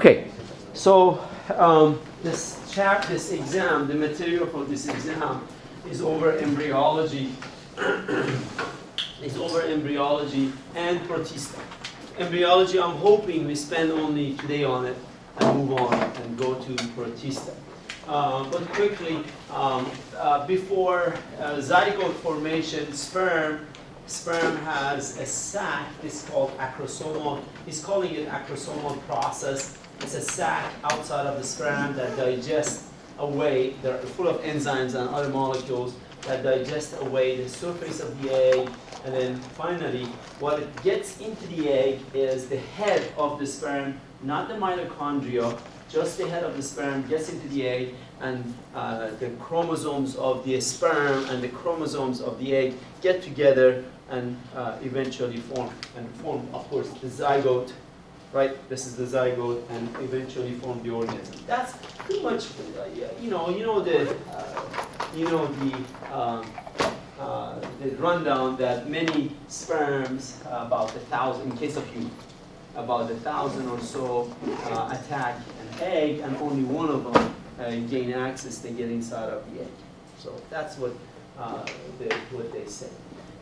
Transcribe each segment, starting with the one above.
Okay, so this exam, the material for this exam is over embryology, and protista. Embryology, I'm hoping we spend only today on it and move on and go to protista. But quickly, before zygote formation, sperm has a sac. It's called acrosomal. He's calling it acrosomal process. It's a sac outside of the sperm that digests away. They're full of enzymes and other molecules that digest away the surface of the egg. And then finally, what it gets into the egg is the head of the sperm, not the mitochondria, just the head of the sperm gets into the egg, and the chromosomes of the sperm and the chromosomes of the egg get together and eventually form, of course, the zygote, right? This is the zygote, and eventually form the organism. That's pretty much, the rundown that many sperms, about 1,000, in case of human, about 1,000 or so attack an egg, and only one of them gain access to get inside of the egg. So that's what they say.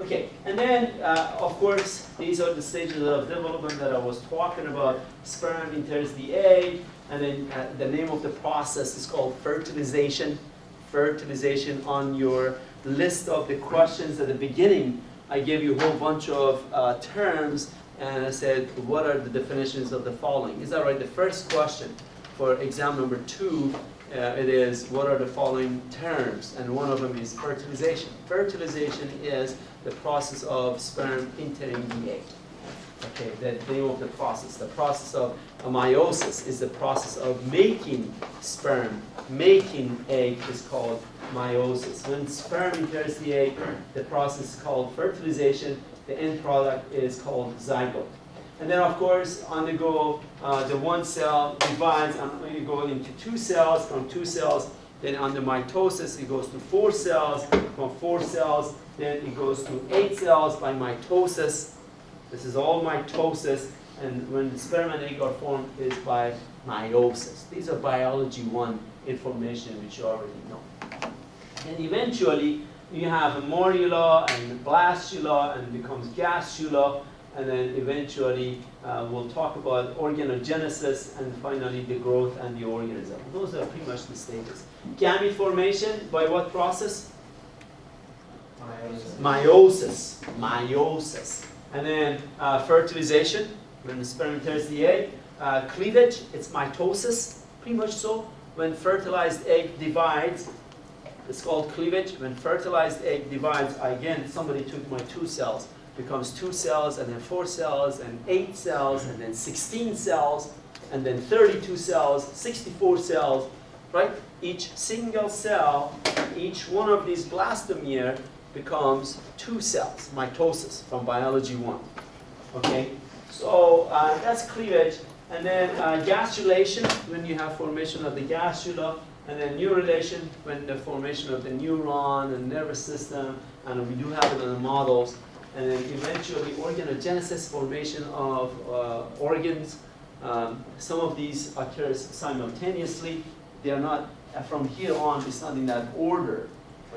Okay, and then of course these are the stages of development that I was talking about. Sperm enters the egg, and then the name of the process is called fertilization. Fertilization. On your list of the questions at the beginning, I gave you a whole bunch of terms, and I said, what are the definitions of the following? Is that right? The first question for exam number 2, it is, what are the following terms? And one of them is fertilization. Fertilization is the process of sperm entering the egg. Okay, the name of the process. The process of meiosis is the process of making sperm. Making egg is called meiosis. When sperm enters the egg, the process is called fertilization. The end product is called zygote. And then, of course, on the go, the one cell divides, and you go into 2 cells, from 2 cells, then under mitosis, it goes to 4 cells, from 4 cells, then it goes to 8 cells by mitosis. This is all mitosis, and when the sperm and egg are formed, is by meiosis. These are biology 1 information which you already know. And eventually, you have a morula and blastula, and it becomes gastrula, and then eventually we'll talk about organogenesis, and finally the growth and the organism. Those are pretty much the stages. Gamete formation, by what process? Meiosis. Meiosis. And then fertilization, when the sperm enters the egg. Cleavage, it's mitosis, pretty much so. When fertilized egg divides, it's called cleavage. When fertilized egg divides, again, somebody took my 2 cells, becomes 2 cells, and then 4 cells, and 8 cells, and then 16 cells, and then 32 cells, 64 cells, right? Each single cell, each one of these blastomere becomes 2 cells, mitosis, from biology 1. Okay? So that's cleavage. And then gastrulation, when you have formation of the gastrula, and then neurulation, when the formation of the neuron and nervous system, and we do have it in the models. And then eventually organogenesis, formation of organs. Some of these occurs simultaneously. They are not, from here on, it's not in that order.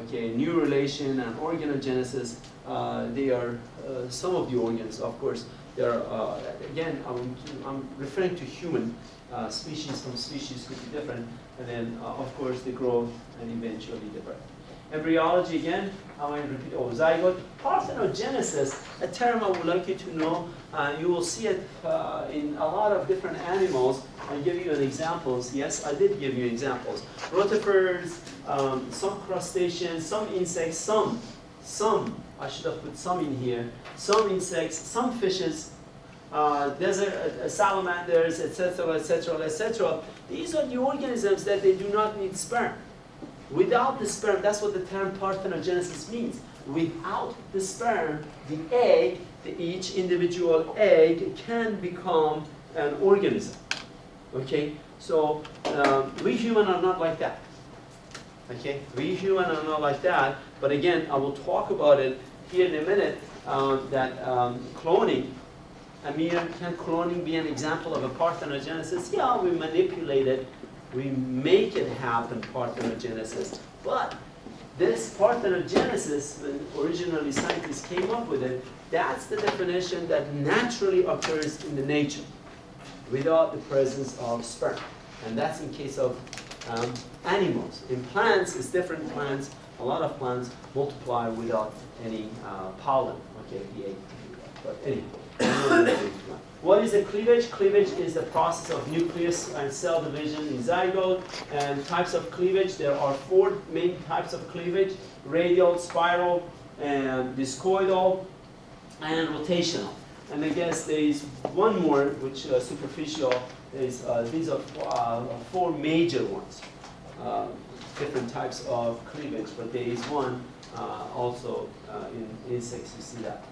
Okay, neurulation and organogenesis, they are some of the organs, of course. They are, again, I'm referring to human species from species could be different. And then, of course, the growth and eventually the birth. Embryology, again, I want to repeat, zygote. Parthenogenesis, a term I would like you to know. You will see it in a lot of different animals. I'll give you an examples. Yes, I did give you examples. Rotifers, some crustaceans, some insects, some, I should have put some in here, some insects, some fishes, desert salamanders, etc., etc., etc. These are the organisms that they do not need sperm. Without the sperm, that's what the term parthenogenesis means. Without the sperm, the egg, each individual egg can become an organism. Okay? So we humans are not like that. Okay? We humans are not like that. But again, I will talk about it here in a minute, that cloning Amir, can cloning be an example of a parthenogenesis? Yeah, we manipulate it. We make it happen, parthenogenesis. But this parthenogenesis, when originally scientists came up with it, that's the definition that naturally occurs in the nature without the presence of sperm. And that's in case of animals. In plants, it's different. Plants, a lot of plants multiply without any pollen. Okay, the egg. But anyway, what is a cleavage? Cleavage is the process of nucleus and cell division in zygote. And types of cleavage, there are 4 main types of cleavage: radial, spiral, and discoidal, and rotational. And I guess there is one more, which superficial. These are 4 major ones, different types of cleavage, but there is one also in insects, you see that.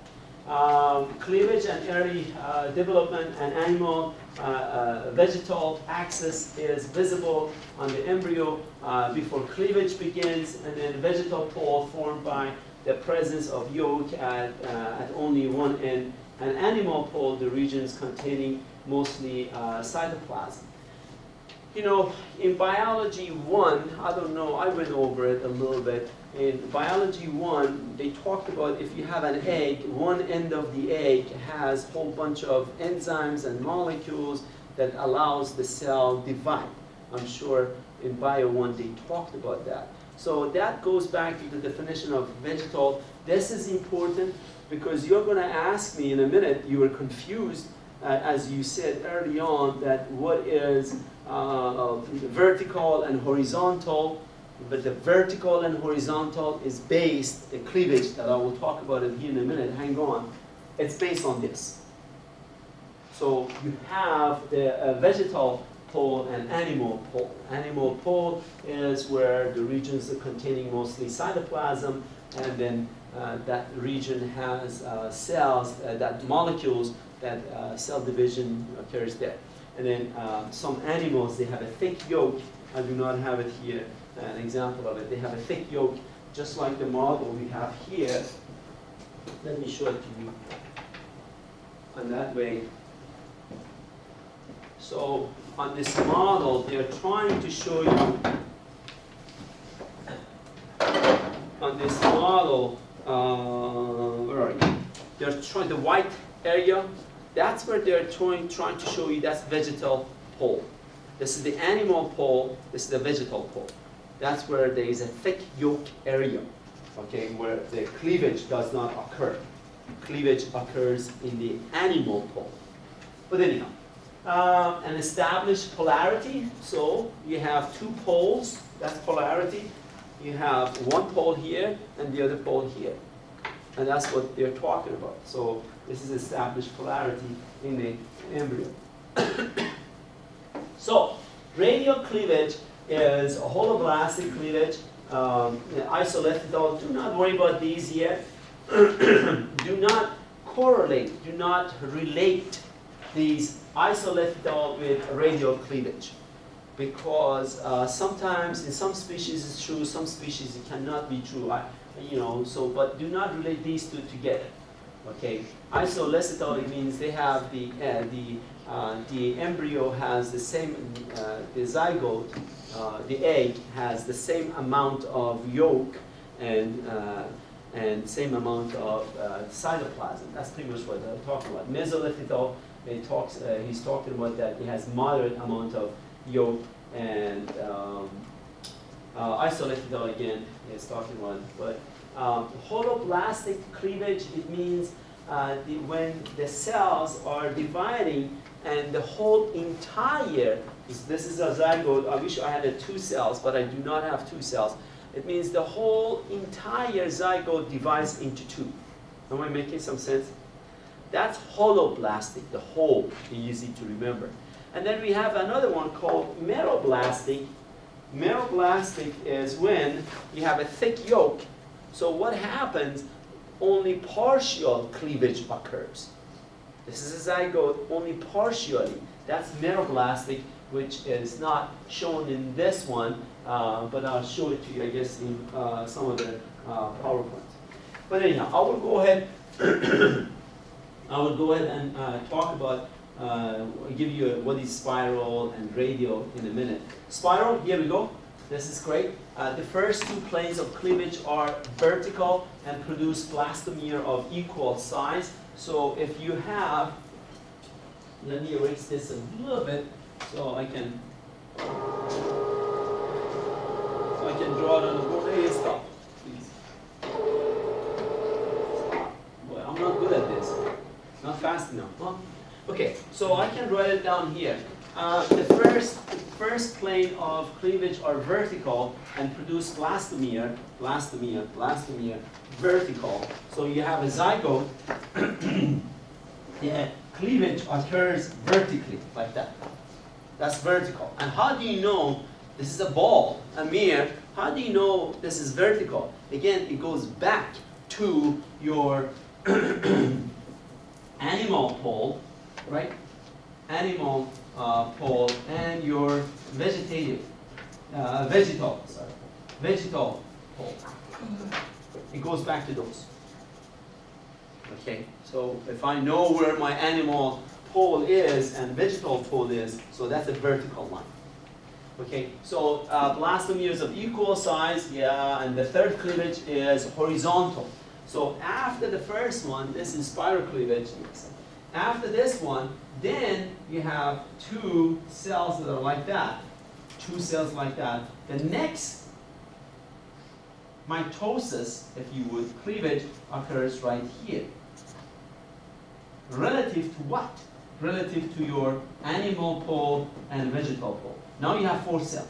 Cleavage and early development, and animal vegetal axis is visible on the embryo before cleavage begins, and then vegetal pole formed by the presence of yolk at only one end, and animal pole, the regions containing mostly cytoplasm. You know, in biology 1, I don't know, I went over it a little bit. In biology 1, they talked about if you have an egg, one end of the egg has a whole bunch of enzymes and molecules that allows the cell divide. I'm sure in Bio 1 they talked about that. So that goes back to the definition of vegetal. This is important because you're going to ask me in a minute, you were confused, as you said early on, that what is vertical and horizontal. But the vertical and horizontal is based, the cleavage that I will talk about it here in a minute, hang on, it's based on this. So you have the vegetal pole and animal pole. Animal pole is where the regions are containing mostly cytoplasm, and then that region has cells, that molecules, that cell division occurs there. And then some animals, they have a thick yolk. I do not have it here, an example of it. They have a thick yolk, just like the model we have here. Let me show it to you. And that way. So on this model, they're trying to show you, on this model, where are you? They're trying, the white area, that's where they're trying to show you that's vegetal pole. This is the animal pole, this is the vegetal pole. That's where there is a thick yolk area, okay, where the cleavage does not occur. Cleavage occurs in the animal pole. But anyhow, an established polarity, so you have 2 poles, that's polarity. You have one pole here and the other pole here. And that's what they're talking about. So this is established polarity in the embryo. So radial cleavage is a holoblastic cleavage, isolethidal. Do not worry about these yet. Do not correlate, do not relate these isolethidal with radial cleavage. Because sometimes in some species it's true, some species it cannot be true. But do not relate these two together. Okay, isolethidal, it means they have the embryo has the same, the zygote, the egg has the same amount of yolk and same amount of cytoplasm. That's pretty much what they're talking about. Mesolethidal, he's talking about that it has moderate amount of yolk, and isolethidal again is talking about. But holoblastic cleavage, it means when the cells are dividing and the whole entire, this is a zygote, I wish I had 2 cells, but I do not have 2 cells. It means the whole entire zygote divides into 2. Am I making some sense? That's holoblastic, the whole, easy to remember. And then we have another one called meroblastic. Meroblastic is when you have a thick yolk. So what happens? Only partial cleavage occurs. This is a zygote only partially. That's meroblastic, which is not shown in this one, but I'll show it to you, I guess, in some of the PowerPoints. But anyhow, I will go ahead I will go ahead and talk about, give you what is spiral and radial in a minute. Spiral, here we go. This is great. The first two planes of cleavage are vertical and produce blastomere of equal size. So if you have, let me erase this a little bit so I can draw it on the board. Hey, stop, please. Boy, I'm not good at this. Not fast enough, huh? Okay, so I can write it down here. The first plane of cleavage are vertical and produce blastomere, vertical. So you have a zygote. The cleavage occurs vertically, like that. That's vertical. And how do you know this is a ball, Amir? How do you know this is vertical? Again, it goes back to your animal pole, right? Animal pole and your vegetal pole. It goes back to those. Okay, so if I know where my animal pole is and vegetal pole is, so that's a vertical line. Okay, so blastomeres of equal size, yeah, and the third cleavage is horizontal. So after the first one, this is spiral cleavage. After this one, then you have two cells that are like that. Two cells like that. The next mitosis, if you would, cleavage occurs right here. Relative to what? Relative to your animal pole and vegetal pole. Now you have four cells.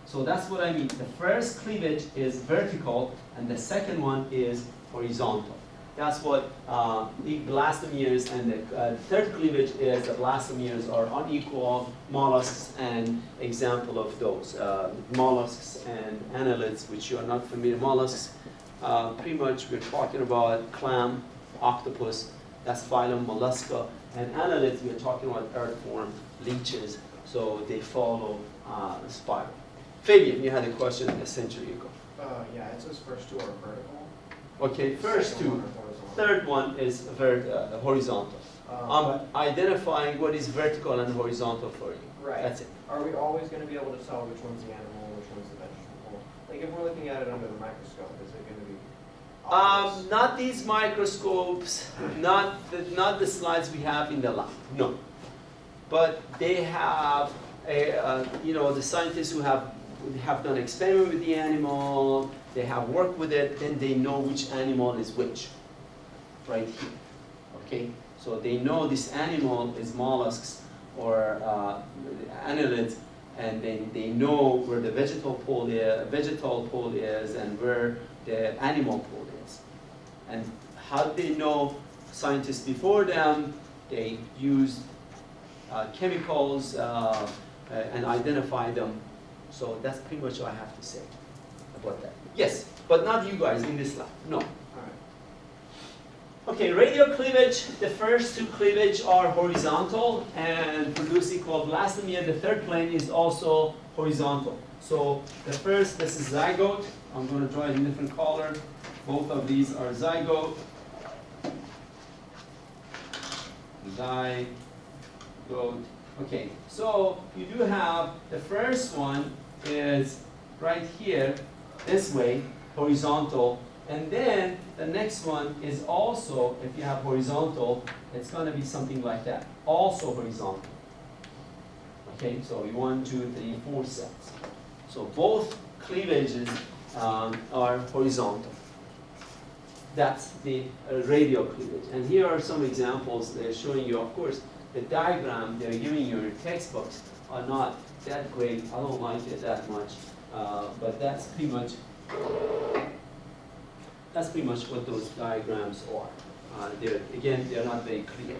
So that's what I mean. The first cleavage is vertical, and the second one is horizontal. That's what the blastomeres, and the third cleavage is the blastomeres are unequal mollusks, and example of those mollusks and annelids, which you are not familiar. Mollusks, pretty much we're talking about clam, octopus, that's phylum mollusca, and annelids we're talking about earthworm, leeches, so they follow the spiral. Fabian, you had a question a century ago. Yeah, it says first two are vertical. Okay, first two. Third one is horizontal. I'm identifying what is vertical and horizontal for you. Right. That's it. Are we always going to be able to tell which one's the animal, which one's the vegetable? Like if we're looking at it under the microscope, is it going to be obvious? Not these microscopes, not the slides we have in the lab. No. But they have, the scientists who have done experiment with the animal, they have worked with it, then they know which animal is which. Right here. Okay? So they know this animal is mollusks or annelids, and then they know where the vegetal pole is and where the animal pole is. And how do they know? Scientists before them, they used chemicals and identify them. So that's pretty much what I have to say about that. Yes, but not you guys in this lab. No. Okay, radial cleavage, the first two cleavage are horizontal and produce equal blastomere. The third plane is also horizontal. So the first, this is zygote. I'm going to draw it in different color. Both of these are zygote. Zygote. Okay, so you do have, the first one is right here, this way, horizontal. And then the next one is also, if you have horizontal, it's going to be something like that, also horizontal. Okay, so 1, 2, 3, 4 cells. So both cleavages are horizontal. That's the radial cleavage. And here are some examples they're showing you. Of course, the diagram they're giving you in your textbooks are not that great. I don't like it that much, but that's pretty much what those diagrams are. They're not very clear.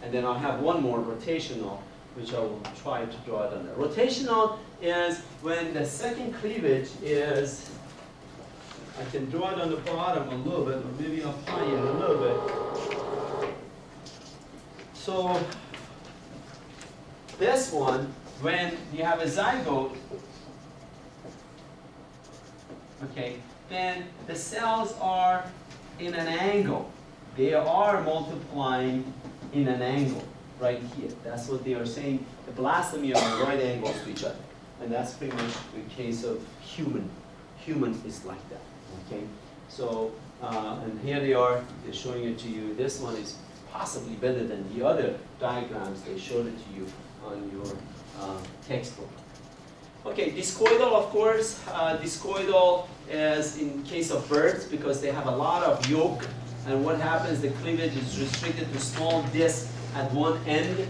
And then I'll have one more, rotational, which I will try to draw it under. Rotational is when the second cleavage is, I can draw it on the bottom a little bit, or maybe up high here a little bit. So this one, when you have a zygote, okay, then the cells are in an angle. they are multiplying in an angle right here. That's what they are saying. The blastemy are right angles to each other. And that's pretty much the case of human. Human is like that, okay? So, and here they are, they're showing it to you. This one is possibly better than the other diagrams. They showed it to you on your textbook. Okay, discoidal, of course. Discoidal is in case of birds because they have a lot of yolk. And what happens, the cleavage is restricted to small disc at one end.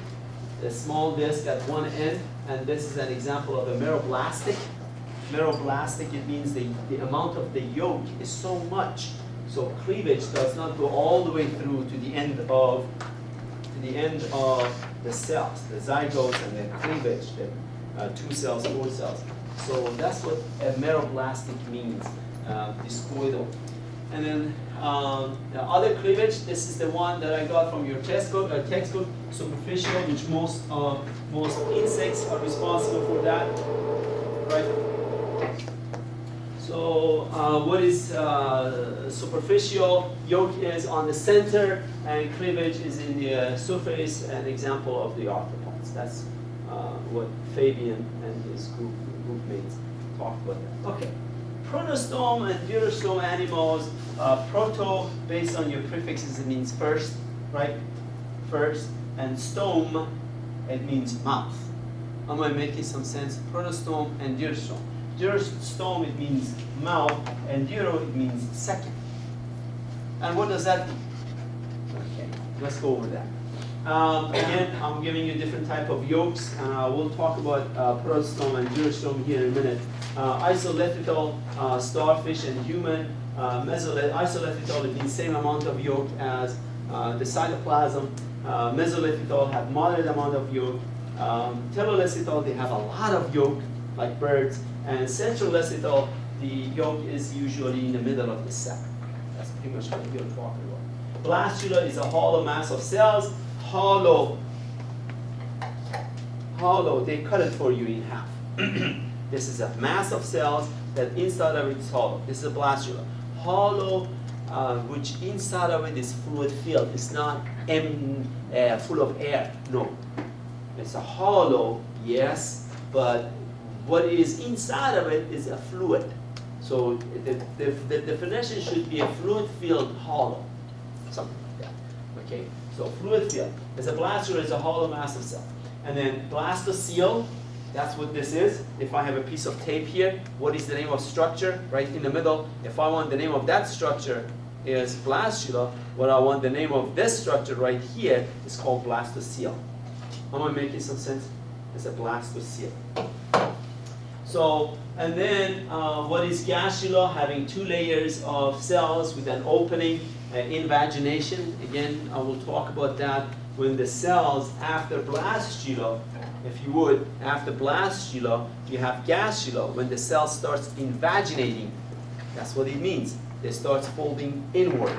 The small disc at one end. And this is an example of a meroblastic. Meroblastic, it means the amount of the yolk is so much. So cleavage does not go all the way through to the end of the cells, the zygotes and the cleavage, the 2 cells, 4 cells. So that's what a meroblastic means, discoidal. And then the other cleavage, this is the one that I got from your textbook, superficial, which most insects are responsible for that, right? So what is superficial? Yolk is on the center, and cleavage is in the surface. An example of the arthropods. That's what Fabian and his groupmates talked about. Okay, protostome and deuterostome animals. Proto, based on your prefixes, it means first, right? First, and stome, it means mouth. Am I making some sense? Protostome and deuterostome. Deuterostome, it means mouth, and deuro, it means second. And what does that mean? Okay, let's go over that. Again, I'm giving you different type of yolks. We'll talk about protostome and deuterostome here in a minute. Isolithical, starfish and human. Isolithical, it means same amount of yolk as the cytoplasm. Mesolithical have moderate amount of yolk. Telolithical, they have a lot of yolk, like birds. And centrolithical, the yolk is usually in the middle of the sac. That's pretty much what we're talking about. Blastula is a hollow mass of cells. Hollow, they cut it for you in half. This is a mass of cells that inside of it is hollow. This is a blastula. Hollow, which inside of it is fluid filled. It's not full of air, no. It's a hollow, yes, but what is inside of it is a fluid. So the definition should be a fluid-filled hollow, something like that. Okay, so fluid-filled. As a blastula is a hollow mass of cell. And then blastocele, that's what this is. If I have a piece of tape here, what is the name of structure? Right in the middle. If I want the name of that structure is blastula, what I want the name of this structure right here is called blastocele. Am I making some sense? It's a blastocele. So, and then what is gastrula? Having 2 layers of cells with an opening, invagination. Again, I will talk about that when the cells after blastula, if you would, after blastula, you have gastrula. When the cell starts invaginating, that's what it means. They start folding inward.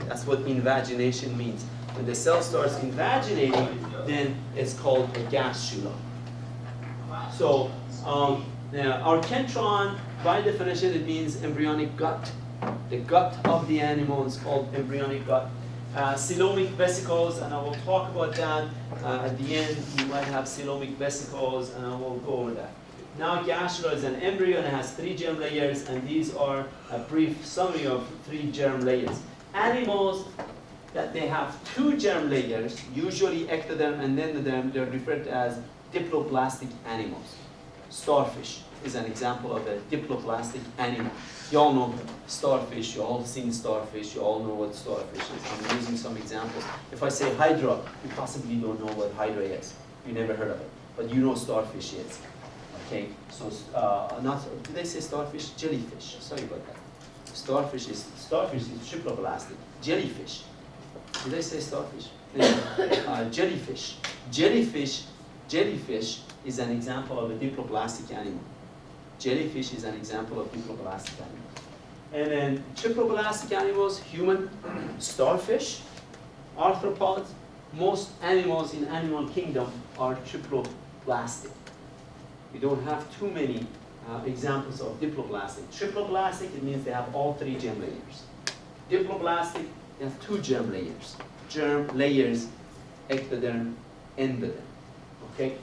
That's what invagination means. When the cell starts invaginating, then it's called a gastrula. So, our kentron, by definition, it means embryonic gut. The gut of the animal is called embryonic gut. Coelomic vesicles, and I will talk about that at the end. You might have coelomic vesicles, and I will go over that. Now, gastrula is an embryo and it has 3 germ layers, and these are a brief summary of 3 germ layers. Animals that they have 2 germ layers, usually ectoderm and endoderm, they're referred to as diploblastic animals. Starfish is an example of a diploblastic animal. You all know starfish, you all seen starfish, you all know what starfish is. I'm using some examples. If I say hydra, you possibly don't know what hydra is. You never heard of it, but you know starfish is. Okay, so did they say starfish? Jellyfish, sorry about that. Starfish is triploblastic. Jellyfish, did I say starfish? Jellyfish. Jellyfish is an example of a diploblastic animal. Jellyfish is an example of diploblastic animal. And then triploblastic animals, human, starfish, arthropods, most animals in animal kingdom are triploblastic. We don't have too many examples of diploblastic. Triploblastic, it means they have all 3 germ layers. Diploblastic, They have two germ layers. Germ layers, ectoderm, endoderm. Okay?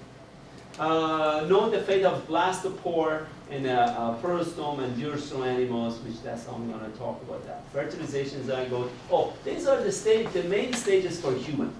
Know the fate of blastopore in protostome and duostome animals, which that's how I'm going to talk about that. Fertilization, zygote. Oh, these are the main stages for human.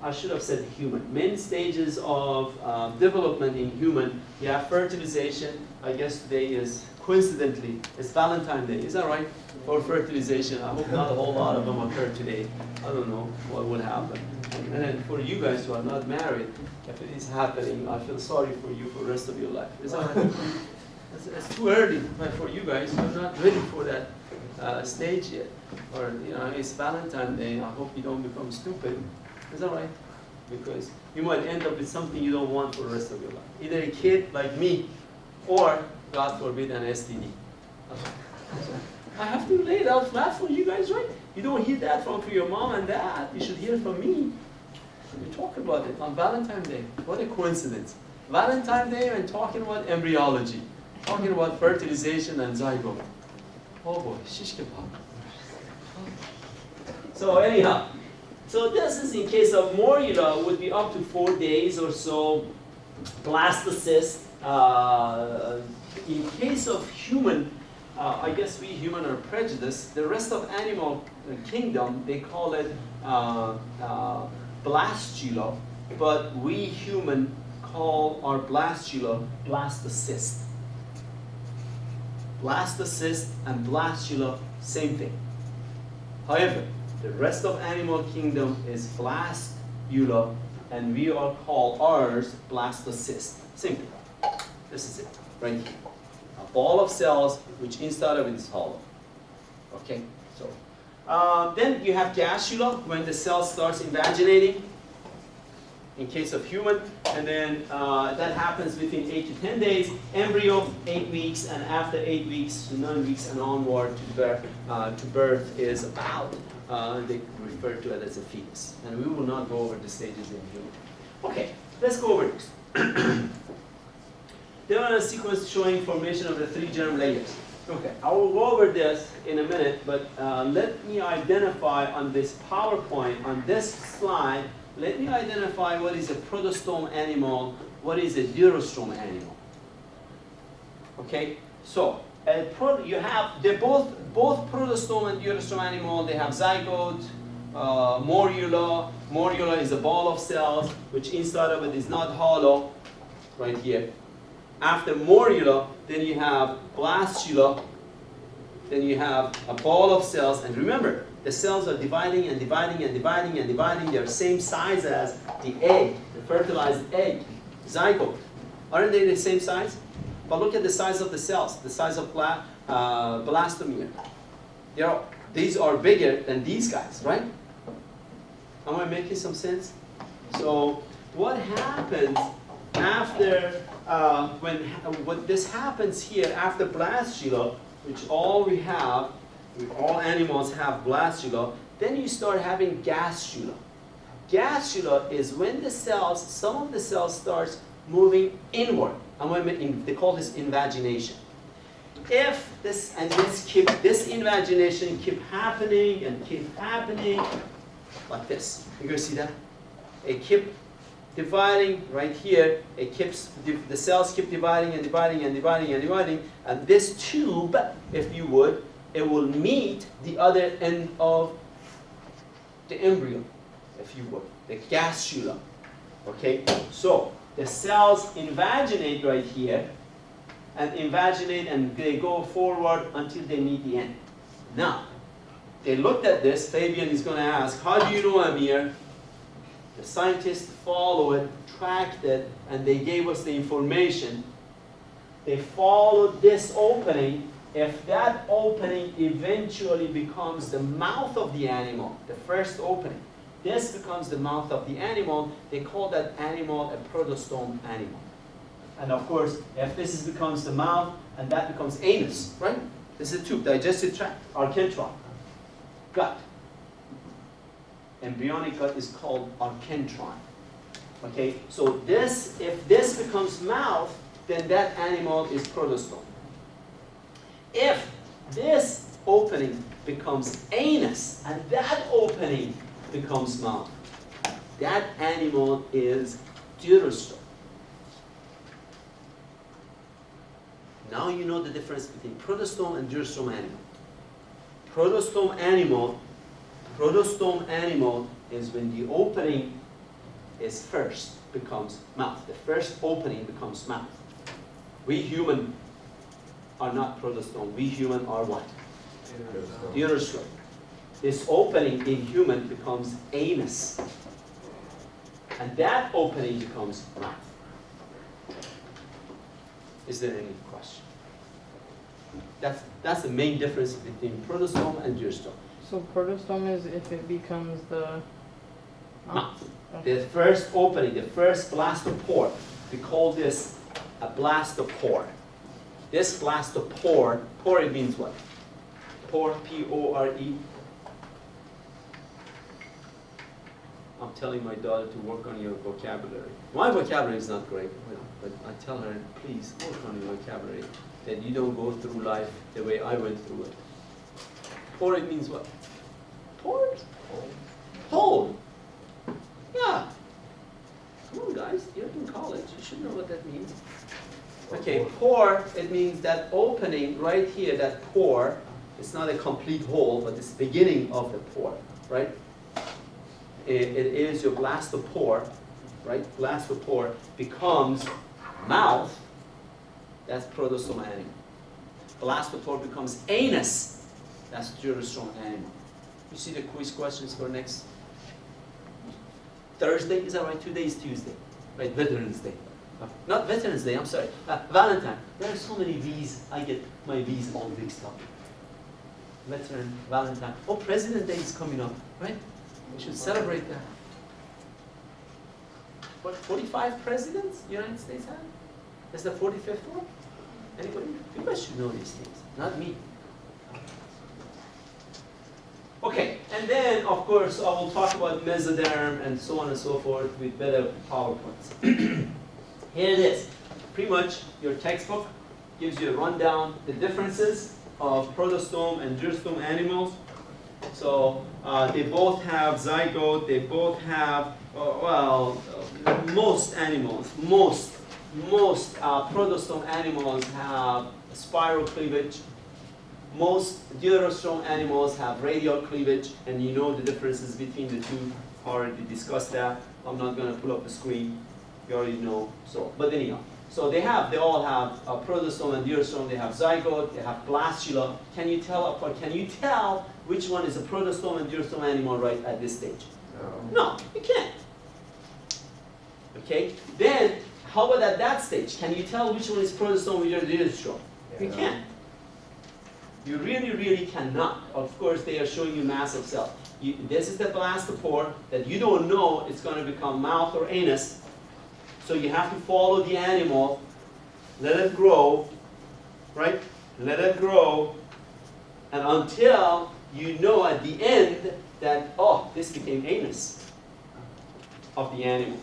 I should have said human. Main stages of development in human. You have fertilization. I guess today is, coincidentally, it's Valentine's Day. Is that right? For fertilization. I hope not a whole lot of them occur today. I don't know what would happen. And then for you guys who are not married, if it is happening, I feel sorry for you for the rest of your life. Is that right? It's too early, but for you guys, you're not ready for that stage yet. Or, you know, it's Valentine's Day. I hope you don't become stupid. Is that right? Because you might end up with something you don't want for the rest of your life. Either a kid like me, or, God forbid, an STD. I have to lay it out flat for you guys, right? You don't hear that from your mom and dad. You should hear it from me. We talk about it on Valentine's Day. What a coincidence. Valentine's Day and talking about embryology. Talking about fertilization and zygote. Oh boy, shish kebab. So anyhow, so this is in case of morula, would be up to 4 days or so. Blastocyst. In case of human, I guess we human are prejudiced. The rest of animal kingdom, they call it blastula, but we human call our blastula blastocyst. Blastocyst and blastula, same thing. However, the rest of animal kingdom is blastula, and we all call ours blastocyst. Same thing. This is it, right here. A ball of cells, which inside of it is hollow. Okay, so then you have gastrula when the cell starts invaginating. In case of human, and then that happens within 8 to 10 days. Embryo, 8 weeks, and after 8 weeks to 9 weeks and onward to birth is about, they refer to it as a fetus. And we will not go over the stages in human. Okay, let's go over this. There are a sequence showing formation of the 3 germ layers. Okay, I will go over this in a minute, but let me identify on this PowerPoint, on this slide, let me identify what is a protostome animal, what is a duostome animal. Okay, so you have, they're both protostome and duostome animal, they have zygote, morula. Morula is a ball of cells, which inside of it is not hollow, right here. After morula, then you have blastula, then you have a ball of cells, and remember, the cells are dividing and dividing and dividing and dividing. They're same size as the egg, the fertilized egg, zygote. Aren't they the same size? But look at the size of the cells, the size of blastomere. These are bigger than these guys, right? Am I making some sense? So what happens after, what this happens here after blastula, which all animals have blastula, then you start having gastrula. Gastrula is when the cells, some of the cells starts moving inward. They call this invagination. If this and this invagination keep happening and keep happening, like this, you guys see that? It keep dividing right here. It keeps the cells keep dividing and dividing and dividing and dividing, and this tube, if you would, it will meet the other end of the embryo, if you would, the gastrula. Okay, so the cells invaginate right here, and invaginate, and they go forward until they meet the end. Now, they looked at this. Fabian is going to ask, how do you know, Amir? The scientists follow it, tracked it, and they gave us the information. They followed this opening. If that opening eventually becomes the mouth of the animal, the first opening, this becomes the mouth of the animal, they call that animal a protostome animal. And of course, if this becomes the mouth, and that becomes anus, right? This is a tube, digestive tract, archenteron, gut. Embryonic gut is called archenteron. Okay, so this, if this becomes mouth, then that animal is protostome. If this opening becomes anus, and that opening becomes mouth. That animal is deuterostome. Now you know the difference between protostome and deuterostome animal. Protostome animal is when the opening is first, becomes mouth. The first opening becomes mouth. We human are not protostome. We human are what? Deuterostome. This opening in human becomes anus. And that opening becomes mouth. Is there any question? That's the main difference between protostome and deuterostome. So protostome is if it becomes the Mouth. Okay. The first opening, the first blastopore, we call this a blastopore. This blastopore, pore it means what? Pore, P-O-R-E. I'm telling my daughter to work on your vocabulary. My vocabulary is not great, but I tell her, please work on your vocabulary, that you don't go through life the way I went through it. Pore it means what? Pore? Hole. Yeah. Come on, guys. You're in college. You should know what that means. Okay, pore, it means that opening right here, that pore, it's not a complete hole, but it's the beginning of the pore, right? It is your blastopore, right? Blastopore becomes mouth. That's protostome animal. Blastopore becomes anus. That's deuterostome animal. You see the quiz questions for next Thursday? Is that right? Today is Tuesday, right? Veterans Day. Not Veterans Day, I'm sorry. Valentine. There are so many V's. I get my V's all mixed up. Veteran, Valentine. Oh, President Day is coming up, right? We should celebrate that. What, 45 presidents the United States had? Is the 45th one? Anybody? You guys should know these things, not me. Okay, and then of course I will talk about mesoderm and so on and so forth with better PowerPoints. Here it is. Pretty much your textbook gives you a rundown, the differences of protostome and deuterostome animals. So they both have zygote, they both have, most animals, most protostome animals have spiral cleavage. Most deuterostome animals have radial cleavage, and you know the differences between the two. Already discussed that. I'm not going to pull up the screen. You already know. So, but anyhow, so they all have protostome and deuterostome. They have zygote. They have blastula. Can you tell apart? Can you tell which one is a protostome and deuterostome animal right at this stage? No, you can't. Okay. Then how about at that stage? Can you tell which one is protostome and deuterostome? You can't. You really, really cannot. Of course, they are showing you mass of cell. This is the blastopore that you don't know it's going to become mouth or anus. So you have to follow the animal, let it grow, right? Let it grow, and until you know at the end that, oh, this became anus of the animal.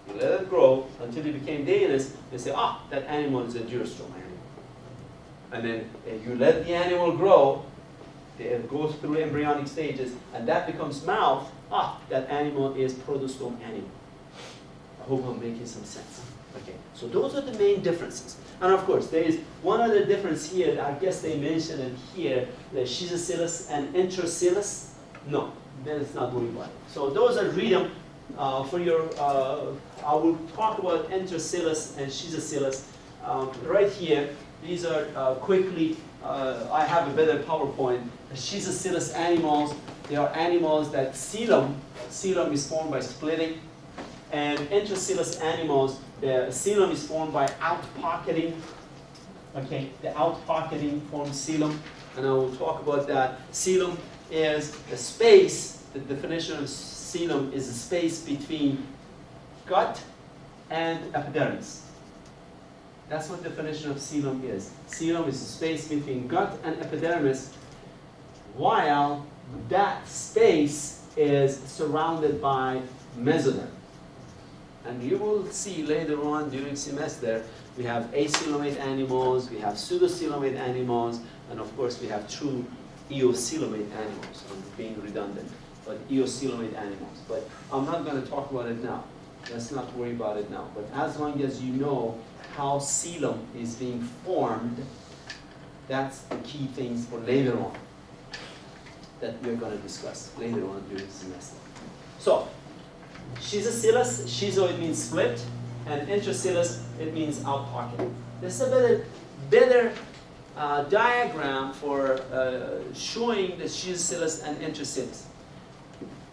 You let it grow until it became the anus. They say, ah, that animal is a deuterostome animal. And then if you let the animal grow, it goes through embryonic stages, and that becomes mouth. Ah, that animal is protostome animal. I hope I'm making some sense. Okay, so those are the main differences. And of course, there is one other difference here. I guess they mentioned it here: the schizocillus and intracillus. No, that is not going by. So those are read them for your. I will talk about intracillus and schizocillus right here. These are quickly, I have a better PowerPoint. The schizocillus animals, they are animals that coelom is formed by splitting. And intracillus animals, the coelom is formed by outpocketing. Okay, the outpocketing forms coelom, and I will talk about that. Coelom is the space, the definition of coelom is the space between gut and epidermis. That's what the definition of coelom is. Coelom is the space between gut and epidermis, while that space is surrounded by mesoderm. And you will see later on during semester, we have acoelomate animals, we have pseudocoelomate animals, And of course, we have true eocoelomate animals. I'm being redundant, but eocoelomate animals. But I'm not going to talk about it now. Let's not worry about it now. But as long as you know how coelom is being formed, that's the key things for later on that we're going to discuss later on during the semester. So, schizocilus, schizo it means split, and intracilus it means out pocket. This is a better diagram for showing the schizocilus and intracilus.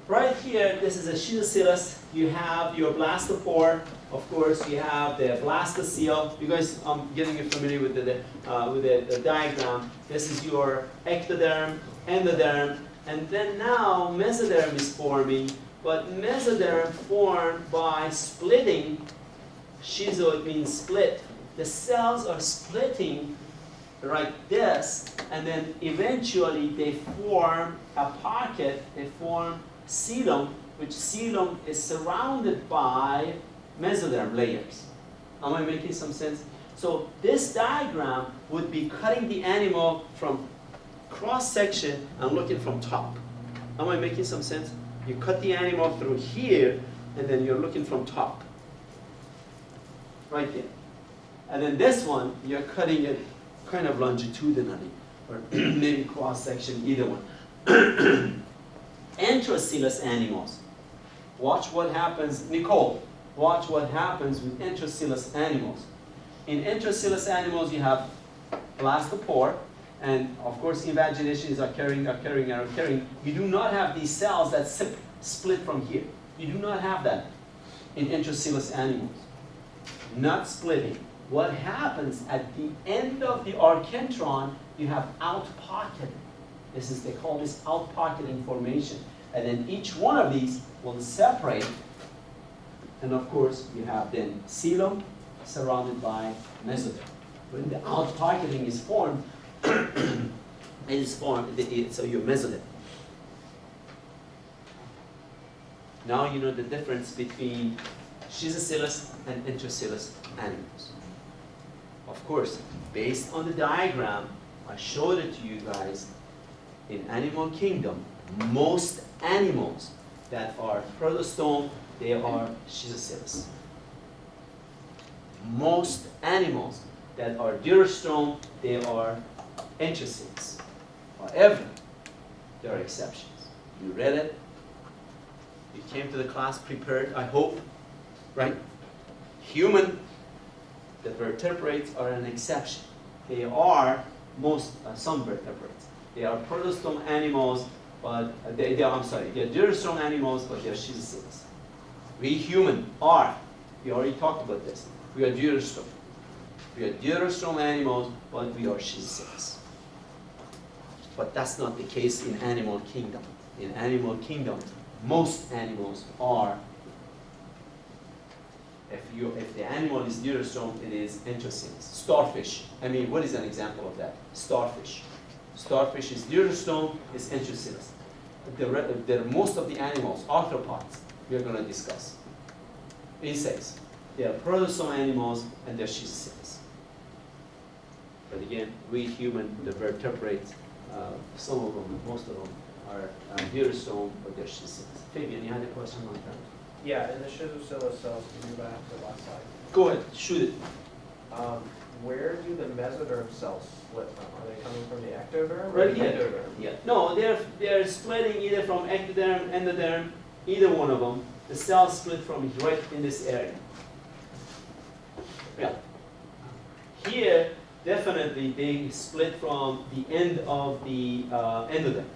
Right here, this is a schizocilus. You have your blastopore. Of course, you have the blastocele. You guys, I'm getting you familiar with the diagram. This is your ectoderm, endoderm, and then now mesoderm is forming. But mesoderm formed by splitting. Schizo, it means split. The cells are splitting like this, and then eventually they form a pocket. They form coelom, which coelom is surrounded by mesoderm layers. Am I making some sense? So this diagram would be cutting the animal from cross section and looking from top. Am I making some sense? You cut the animal through here, and then you're looking from top. Right there. And then this one, you're cutting it kind of longitudinally, or maybe cross section, either one. Intracilus animals. Watch what happens, Nicole, watch what happens with intracilus animals. In intracilus animals, you have blastopore, and of course, invagination is occurring. You do not have these cells that split from here. You do not have that in intracilus animals. Not splitting. What happens at the end of the archenteron, you have out-pocketing. They call this out-pocketing formation. And then each one of these will separate. And of course, you have then coelom surrounded by mesoderm. When the out-pocketing is formed, so your mesoderm. Now you know the difference between schizocilus and intracilus animals. Of course, based on the diagram, I showed it to you guys. In animal kingdom, most animals that are protostome, they are schizocilus. Most animals that are deuterostome, they are intracilus. However, there are exceptions. You read it. You came to the class prepared, I hope, right? Human, the vertebrates are an exception. They are some vertebrates. They are protostome animals, but they're deuterostome animals, but they're schizocilus. We human are. We already talked about this. We are deuterostome. We are deuterostome animals, but we are schizocilus. But that's not the case in animal kingdom. In animal kingdom, most animals are. If the animal is deuterostome, it is intracilus. Starfish. What is an example of that? Starfish. Starfish is deuterostome, is intracilus. Most of the animals, arthropods, we are going to discuss. Insects, they are protostome animals, and they're schizocilus. But again, we human, the vertebrates, some of them, most of them, are deuterostome, but they're schizocilus. Fabian, you had a question on that? Yeah, in the schizocilus cells, can you go back to the last slide? Go ahead, shoot it. Where do the mesoderm cells split from? Are they coming from the ectoderm or Right the here. endoderm? Yeah. No, they're splitting either from ectoderm, endoderm, either one of them. The cells split from right in this area. Yeah. Here, definitely they split from the end of the endoderm.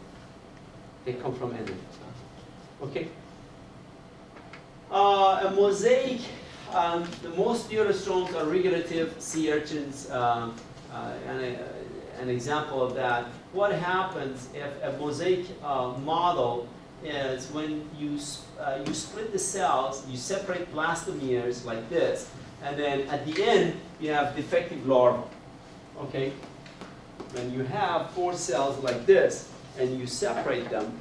They come from endoderm. Okay. A mosaic. The most deuterostomes are regulative sea urchins, and an example of that. What happens if a mosaic model is when you split the cells, you separate blastomeres like this, and then at the end you have defective larvae. Okay? When you have 4 cells like this and you separate them,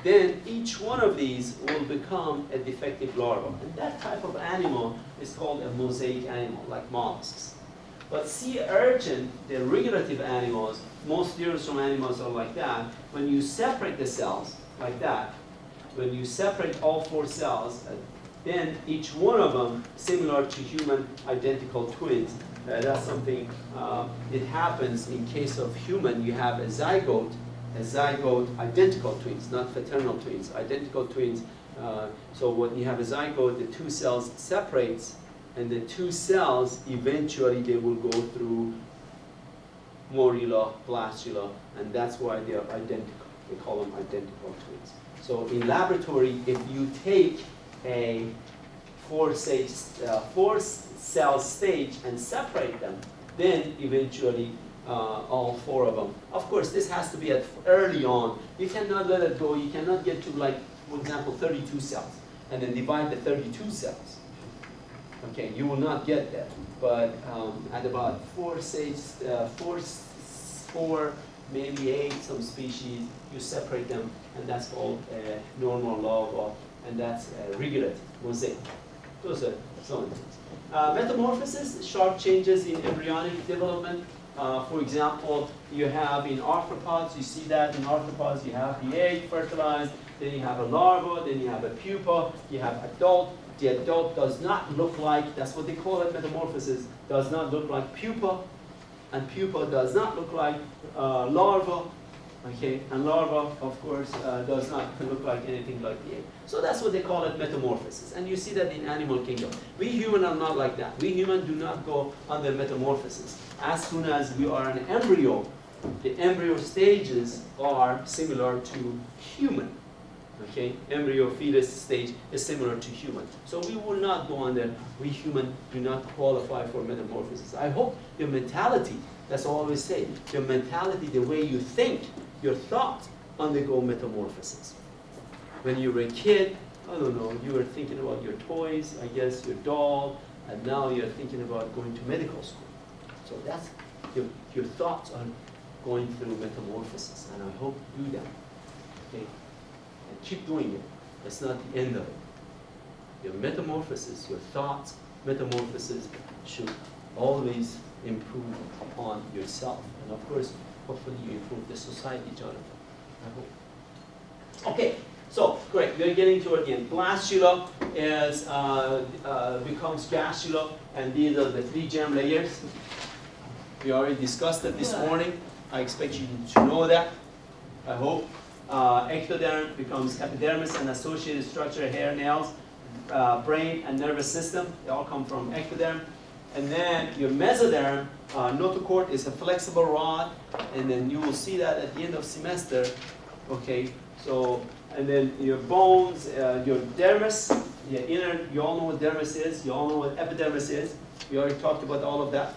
then each one of these will become a defective larva. And that type of animal is called a mosaic animal, like mollusks. But sea urchin, the regulative animals, most urostrom animals are like that. When you separate the cells like that, when you separate all 4 cells, then each one of them similar to human identical twins. That's something, it happens in case of human, you have a zygote identical twins, not fraternal twins, identical twins. So when you have a zygote, the 2 cells separates, and the 2 cells, eventually they will go through morula, blastula, and that's why they are identical. They call them identical twins. So in laboratory, if you take a 4-cell stage and separate them, then eventually all 4 of them. Of course, this has to be at early on. You cannot let it go. You cannot get to, like, for example, 32 cells and then divide the 32 cells. Okay, you will not get that. But at about 4, maybe 8, some species, you separate them, and that's called normal log, and that's regulative, mosaic. Those are some of the things. Metamorphosis, sharp changes in embryonic development. For example, you have in arthropods, you see that in arthropods, you have the egg fertilized, then you have a larva, then you have a pupa, you have adult. The adult does not look like, that's what they call it, metamorphosis, does not look like pupa, and pupa does not look like larva, okay, and larva, of course, does not look like anything like the egg. So that's what they call it, metamorphosis, and you see that in animal kingdom. We human are not like that. We human do not go under metamorphosis. As soon as we are an embryo, the embryo stages are similar to human. Okay, embryo fetus stage is similar to human. So we will not go under, we human do not qualify for metamorphosis. I hope your mentality, that's all I always say, your mentality, the way you think, your thoughts undergo metamorphosis. When you were a kid, I don't know, you were thinking about your toys, I guess your doll, and now you're thinking about going to medical school. So that's, your thoughts are going through metamorphosis, and I hope you do that. Okay? And keep doing it. That's not the end of it. Your metamorphosis, your thoughts, metamorphosis should always improve upon yourself. And of course, hopefully you improve the society, Jonathan. I hope. Okay, so great. We're getting toward the end. Blastula is becomes gastrula, and these are the 3 germ layers. We already discussed it this morning. I expect you to know that. I hope. Ectoderm becomes epidermis and associated structure, hair, nails, brain, and nervous system. They all come from ectoderm. And then your mesoderm, notochord, is a flexible rod, and then you will see that at the end of semester. Okay, so, and then your bones, your dermis, the inner, you all know what dermis is, you all know what epidermis is. We already talked about all of that.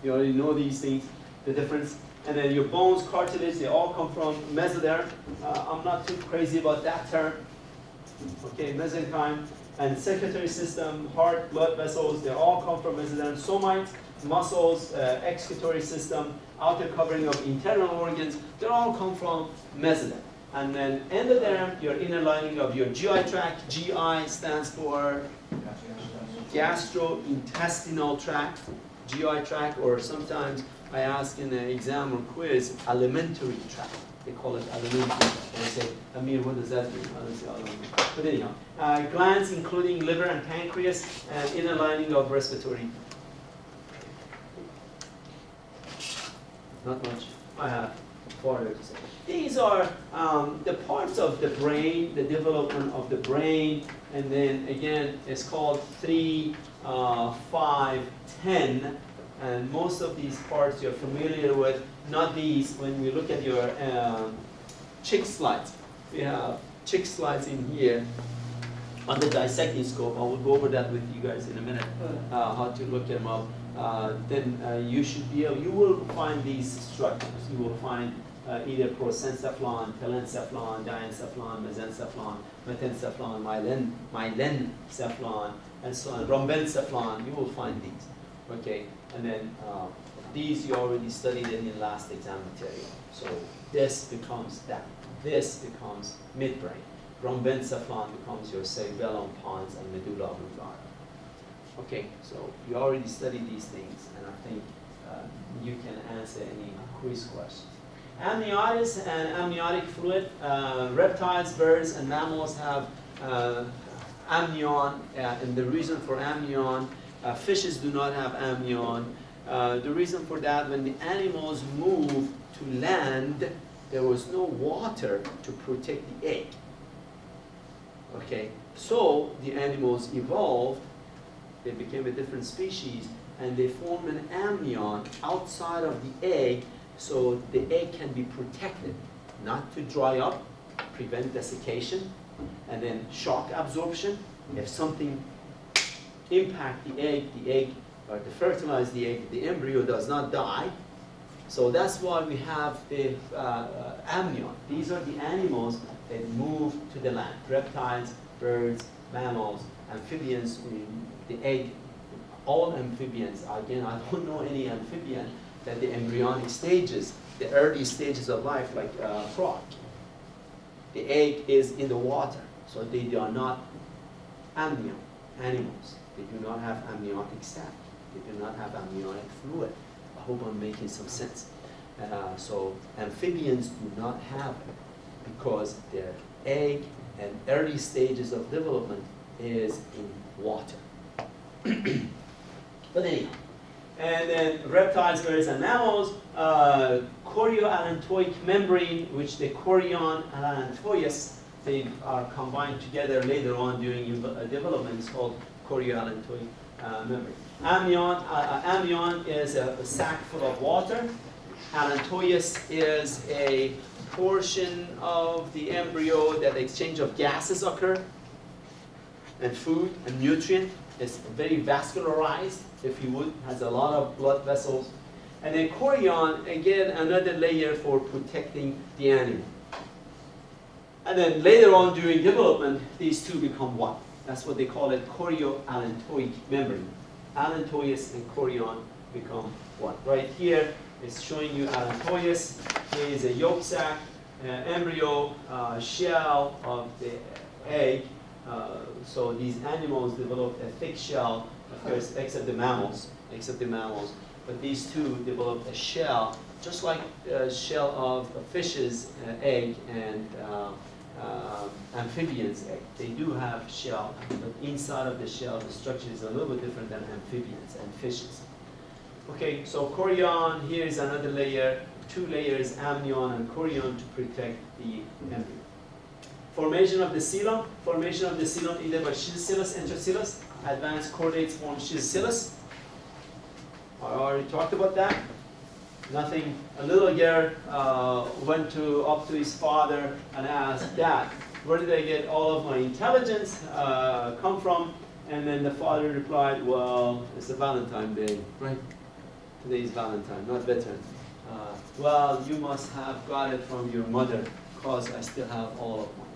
You already know these things, the difference. And then your bones, cartilage, they all come from mesoderm. I'm not too crazy about that term. Okay, mesenchyme. And secretory system, heart, blood vessels, they all come from mesoderm. Somites, muscles, excretory system, outer covering of internal organs, they all come from mesoderm. And then endoderm, your inner lining of your GI tract. GI stands for gastrointestinal tract, GI tract, or sometimes I ask in an exam or quiz, alimentary tract. They call it alimentary tract. And I say, Amir, what does that mean? I don't say, I don't know. But anyhow, glands including liver and pancreas, and inner lining of respiratory. Not much. I have farther to say. These are the parts of the brain, the development of the brain, and then again, it's called 3, 5, 10. And most of these parts you're familiar with, not these. When we look at your chick slides, we have chick slides in here on the dissecting scope. I will go over that with you guys in a minute, how to look them up. Then you should be able, you will find these structures. You will find either prosencephalon, telencephalon, diencephalon, mesencephalon, metencephalon, myelencephalon, and so on. Rhombencephalon, you will find these. Okay, and then these you already studied in the last exam material. So this becomes that. This becomes midbrain. Rhombencephalon becomes your cerebellum, pons, and medulla oblongata. Okay, so you already studied these things, and I think you can answer any quiz questions. Amniotes and amniotic fluid. Reptiles, birds, and mammals have amnion, and the reason for amnion, fishes do not have amnion. The reason for that, when the animals moved to land, there was no water to protect the egg. Okay, so the animals evolved, they became a different species, and they formed an amnion outside of the egg, so the egg can be protected, not to dry up, prevent desiccation, and then shock absorption. If something impacts the egg, or to fertilize the egg, the embryo does not die. So that's why we have the amnion. These are the animals that move to the land. Reptiles, birds, mammals, amphibians, the egg, all amphibians. Again, I don't know any amphibian that the embryonic stages, the early stages of life, like frog. The egg is in the water, so they are not amnion animals. They do not have amniotic sac. They do not have amniotic fluid. I hope I'm making some sense. So amphibians do not have it because their egg and early stages of development is in water. But anyhow, and then reptiles, birds, and mammals, chorioallantoic membrane, which the chorion and allantois, they are combined together later on during development, is called chorioallantoic membrane. Amnion is a sac full of water. Allantois is a portion of the embryo that exchange of gases occur, and food and nutrient. It's very vascularized, if you would, has a lot of blood vessels. And then chorion, again, another layer for protecting the animal. And then later on during development, these two become one. That's what they call it, chorioallantoic membrane. Allantois and chorion become one. Right here is showing you allantois. Here is a yolk sac, embryo, shell of the egg. So these animals developed a thick shell, of course, except the mammals. But these two developed a shell, just like a shell of a fish's egg and amphibians' egg. They do have shell, but inside of the shell, the structure is a little bit different than amphibians and fishes. Okay, so chorion, here is another layer, two layers, amnion and chorion, to protect the embryo. Formation of the coelom. Formation of the coelom either by schizocilus, intercilus. Advanced chordates form schizocilus. I already talked about that. Nothing. A little girl went up to his father and asked, "Dad, where did I get all of my intelligence come from?" And then the father replied, "Well, it's a Valentine Day, right? Today is Valentine, not veteran. Well, you must have got it from your mother, because I still have all of mine."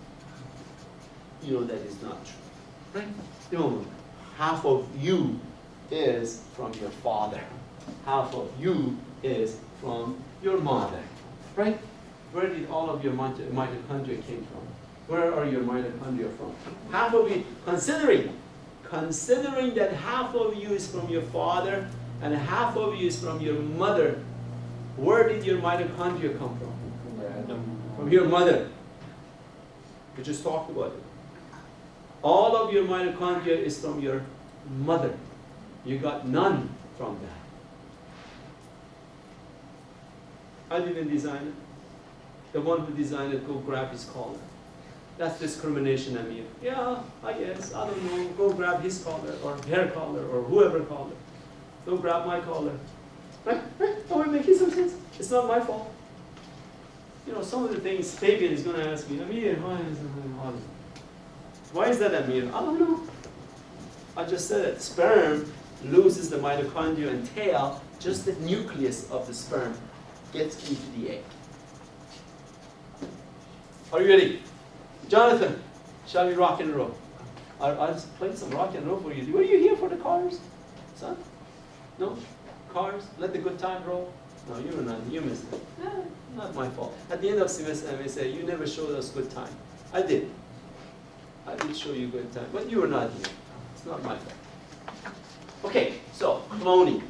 You know that is not true, right? You know, half of you is from your father. Half of you is from your mother, right? Where did all of your mitochondria came from? Where are your mitochondria from? Half of you, considering that half of you is from your father and half of you is from your mother, where did your mitochondria come from? From your mother. We just talked about it. All of your mitochondria is from your mother. You got none from that. I didn't design it. The one who designed it, go grab his collar. That's discrimination, Amir. Yeah, I guess. I don't know. Go grab his collar or her collar or whoever collar. Don't grab my collar. Right? Am I making some sense? It's not my fault. You know, some of the things Fabian is going to ask me, Amir, why is that, Amir? I don't know. I just said it. Sperm loses the mitochondria and tail, just the nucleus of the sperm gets into the egg. Are you ready? Jonathan, shall we rock and roll? I'll play some rock and roll for you. Were you here for the cars, son? No? Cars? Let the good time roll? No, you were not. You missed it. Not my fault. At the end of semester, I may say, you never showed us good time. I did. I did show you good time, but you were not here. It's not my fault. Okay, so cloning.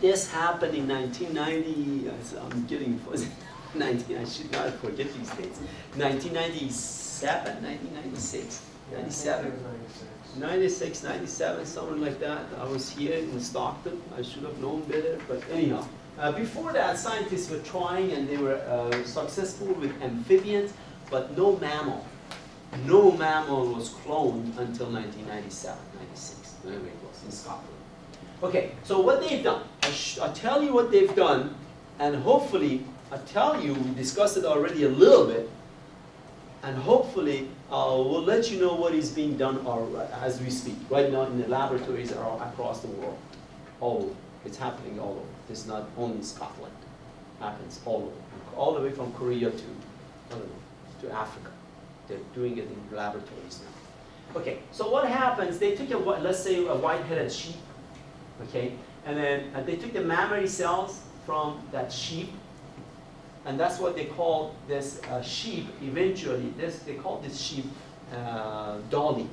This happened in 1990, I'm getting fuzzy. 19, I should not forget these dates. 1997, 1996, 97. 96, 97, something like that. I was here in Stockton. I should have known better, but anyhow. Before that, scientists were trying and they were successful with amphibians, but no mammal. No mammal was cloned until 1997, 96, whenever it was, in Scotland. Okay, so what they've done, I'll tell you what they've done, and hopefully, I'll tell you, we discussed it already a little bit, and hopefully, we'll let you know what is being done as we speak, right now in the laboratories across the world. All over. It's happening all over. It's not only Scotland. It happens all over. All the way from Korea to, I don't know, to Africa. They're doing it in laboratories now. Okay, so what happens, they took let's say a white-headed sheep, okay, and then they took the mammary cells from that sheep, and that's what they call this sheep, eventually, they call this sheep Dolly,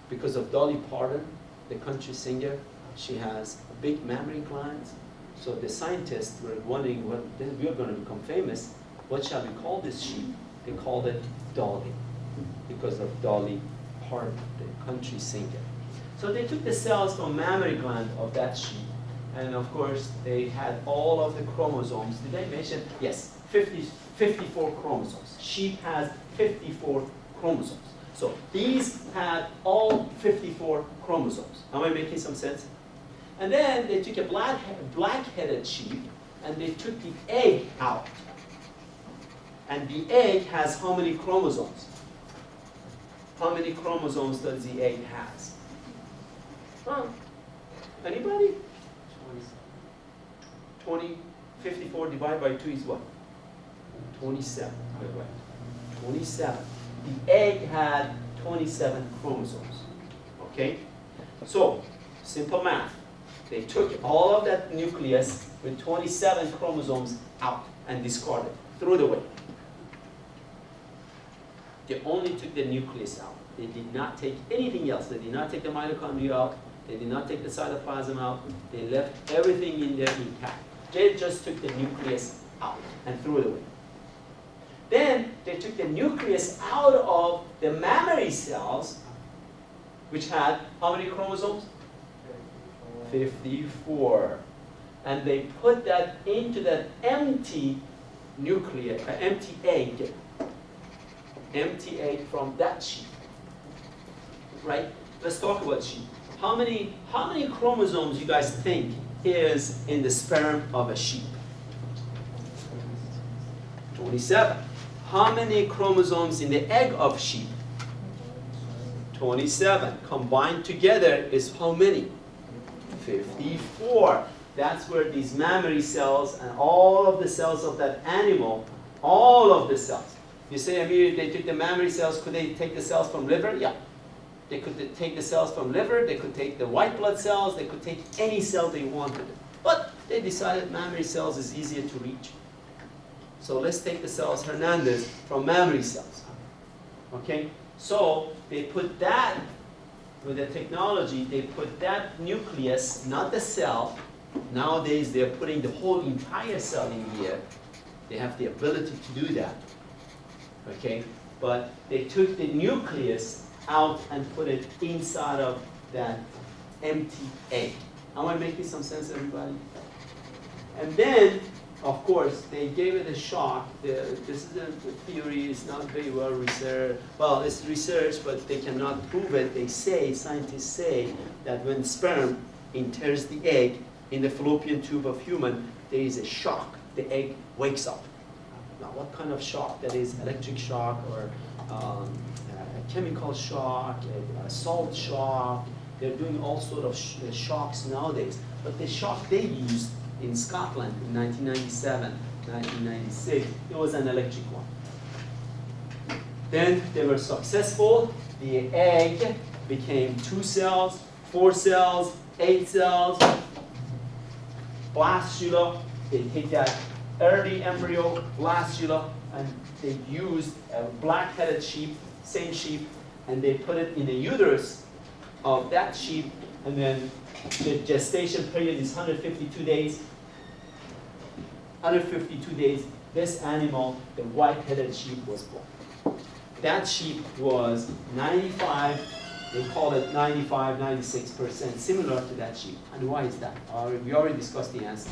because of Dolly Parton, the country singer. She has big mammary glands, so the scientists were wondering, well, we are going to become famous, what shall we call this sheep? They called it Dolly, because of Dolly Parton, the country singer. So they took the cells from mammary gland of that sheep, and of course they had all of the chromosomes. Did I mention? Yes, 54 chromosomes. Sheep has 54 chromosomes. So these had all 54 chromosomes. Am I making some sense? And then they took a black-headed sheep, and they took the egg out. And the egg has how many chromosomes? How many chromosomes does the egg has? Huh? Anybody? 20, 54 divided by 2 is what? 27. 27. The egg had 27 chromosomes. Okay? So, simple math. They took all of that nucleus with 27 chromosomes out and discarded, threw it away. They only took the nucleus out. They did not take anything else. They did not take the mitochondria out. They did not take the cytoplasm out. They left everything in there intact. They just took the nucleus out and threw it away. Then they took the nucleus out of the mammary cells, which had how many chromosomes? 54. And they put that into that empty nucleus, empty egg from that sheep. Right? Let's talk about sheep. How many chromosomes you guys think is in the sperm of a sheep? 27. How many chromosomes in the egg of sheep? 27. Combined together is how many? 54. That's where these mammary cells and all of the cells of that animal, all of the cells. You say, Amir, they took the mammary cells, could they take the cells from liver? Yeah. They could take the cells from liver, they could take the white blood cells, they could take any cell they wanted. But they decided mammary cells is easier to reach. So let's take the cells Hernandez from mammary cells. Okay? So they put that, with the technology, they put that nucleus, not the cell. Nowadays they're putting the whole entire cell in here. They have the ability to do that. Okay? But they took the nucleus out and put it inside of that empty egg. Am I making some sense, everybody? And then, of course, they gave it a shock. This is a theory, it's not very well researched. Well, it's researched, but they cannot prove it. They say, scientists say, that when sperm enters the egg in the fallopian tube of human, there is a shock. The egg wakes up. Now, what kind of shock? That is electric shock or a chemical shock, a salt shock. They're doing all sort of shocks nowadays. But the shock they used in Scotland in 1997, 1996, it was an electric one. Then they were successful. The egg became 2 cells, 4 cells, 8 cells. Blastula, they take that early embryo, blastula, and they used a black-headed sheep, same sheep, and they put it in the uterus of that sheep, and then the gestation period is 152 days. 152 days, this animal, the white-headed sheep, was born. That sheep was 95, they call it 95, 96% similar to that sheep. And why is that? We already discussed the answer.